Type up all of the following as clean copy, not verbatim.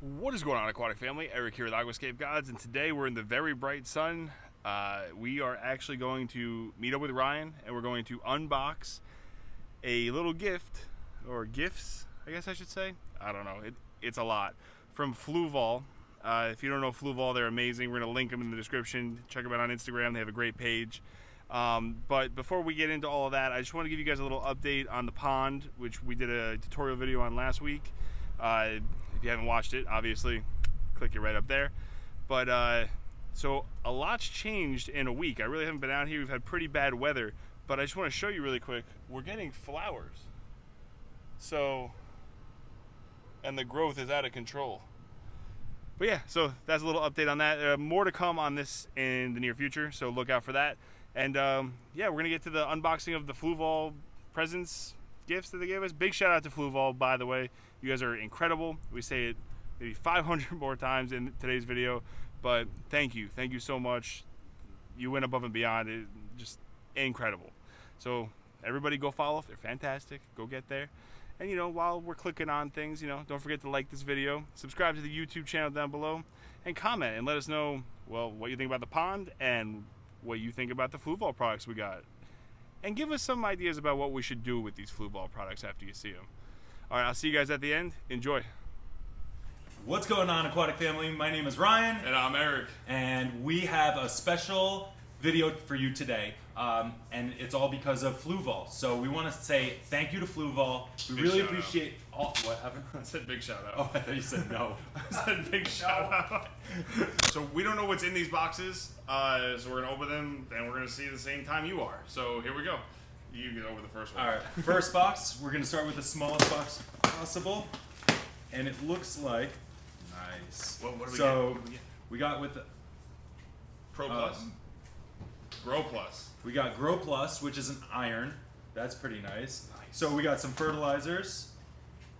What is going on, aquatic family? Eric here with Aquascape Gods, and today we're in the very bright sun. We are actually going to meet up with Ryan, and we're going to unbox a little gift, or gifts, I guess I should say. I don't know. It's a lot. From Fluval. If you don't know Fluval, they're amazing. We're going to link them in the description. Check them out on Instagram. They have a great page. But before we get into all of that, I just want to give you guys a little update on the pond, which we did a tutorial video on last week. If you haven't watched it, obviously, click it right up there. But so a lot's changed in a week. I really haven't been out here. We've had pretty bad weather, but I just want to show you really quick. We're getting flowers. So, and the growth is out of control. But yeah, so that's a little update on that. More to come on this in the near future, so look out for that. And yeah, we're gonna get to the unboxing of the Fluval presents, gifts that they gave us. Big shout out to Fluval, by the way. You guys are incredible. We say it maybe 500 more times in today's video, but thank you so much. You went above and beyond. It just incredible. So everybody go follow. They're fantastic. Go get there. And you know, while we're clicking on things, you know, don't forget to like this video, subscribe to the YouTube channel down below, and comment and let us know, well, what you think about the pond and what you think about the Fluval products we got. And give us some ideas about what we should do with these Fluval products after you see them. All right, I'll see you guys at the end. Enjoy. What's going on, aquatic family? My name is Ryan. And I'm Eric. And we have a special video for you today. And it's all because of Fluval. So we want to say thank you to Fluval. We really appreciate all. What happened? I said big shout out. Oh, I thought you said no. I said big shout out. So we don't know what's in these boxes. So we're going to open them and we're going to see the same time you are. So here we go. You get over the first one. All right, first box. We're going to start with the smallest box possible. And it looks like, nice. What do we so get? we got with the Pro Plus? Grow Plus. We got Grow Plus, which is an iron. That's pretty nice. So we got some fertilizers.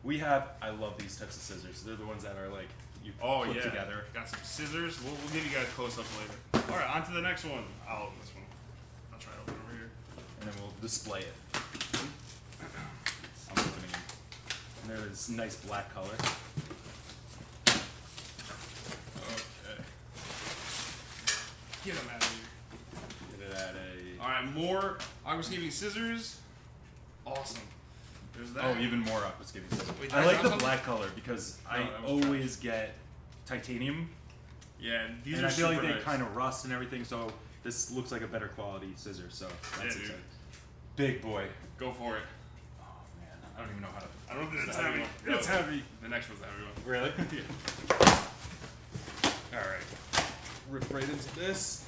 We have, I love these types of scissors. They're the ones that are like, you put together. Got some scissors. We'll give you guys close up later. All right, on to the next one. I'll open this one. I'll try to open it over here. And then we'll display it. I'm opening it. And there's this nice black color. Okay. Get them out of here. Get it at a... All right, more Aquascaping scissors. Awesome. There's that. Oh, even more Aquascaping scissors. Wait, I like the something? black color because No, I always get titanium. Yeah, these and are I feel like super they nice. kind of rust and everything, so this looks like a better quality scissor, so that's dude. exciting. Big boy. Go for it. Oh man, I don't even know how to... I don't know if It's it's heavy. heavy. It's heavy. The next one's the heavy one. Really? Yeah. All right. Rip right into this.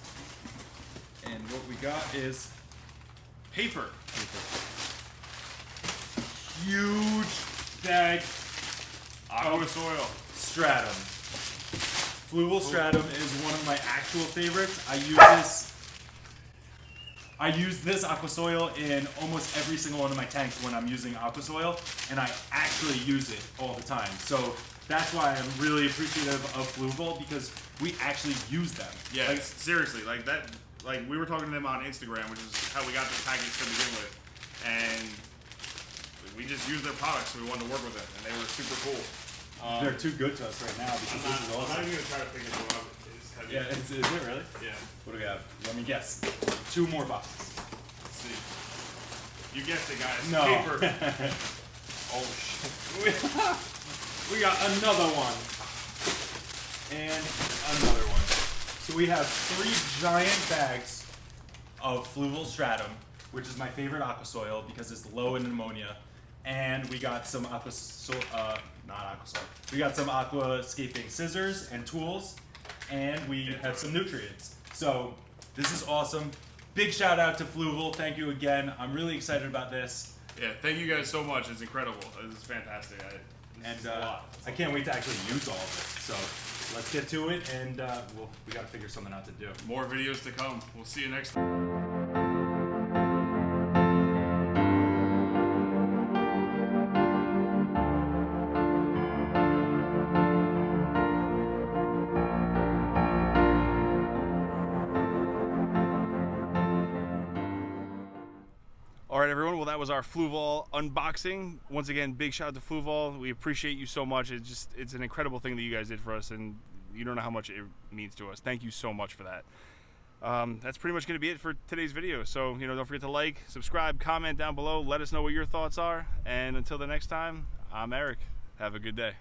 And what we got is Paper. huge bag Aqua soil. stratum. Fluval stratum is one of my actual favorites. I use this aqua soil in almost every single one of my tanks when I'm using aqua soil, and I actually use it all the time. So that's why I'm really appreciative of Fluval, because we actually use them. Yeah, like, seriously, like that. Like we were talking to them on Instagram, which is how we got this package to begin with, and we just used their products, so we wanted to work with them, and they were super cool. They're too good to us right now because this is I'm awesome. not even gonna try to pick it up. It's heavy. Yeah, is it really? Yeah. What do we have? Let me guess. 2 more boxes. Let's see. You guessed it, guys. No. Paper. Oh shit. We got another one. And another one. So we have 3 giant bags of Fluval stratum, which is my favorite aqua soil because it's low in ammonia. And we got some we got some aquascaping scissors and tools, and we have some nutrients. So this is awesome. Big shout out to Fluval. Thank you again. I'm really excited about this. Yeah, thank you guys so much. It's incredible. This is fantastic. This is a lot. I can't wait to actually use all of it. So let's get to it, and we got to figure something out to do. More videos to come. We'll see you next time. All right, right, everyone. Well, that was our Fluval unboxing. Once again, big shout out to Fluval. We appreciate you so much. It's an incredible thing that you guys did for us, and you don't know how much it means to us. Thank you so much for that. That's pretty much going to be it for today's video. So, don't forget to like, subscribe, comment down below. Let us know what your thoughts are. And until the next time, I'm Eric. Have a good day.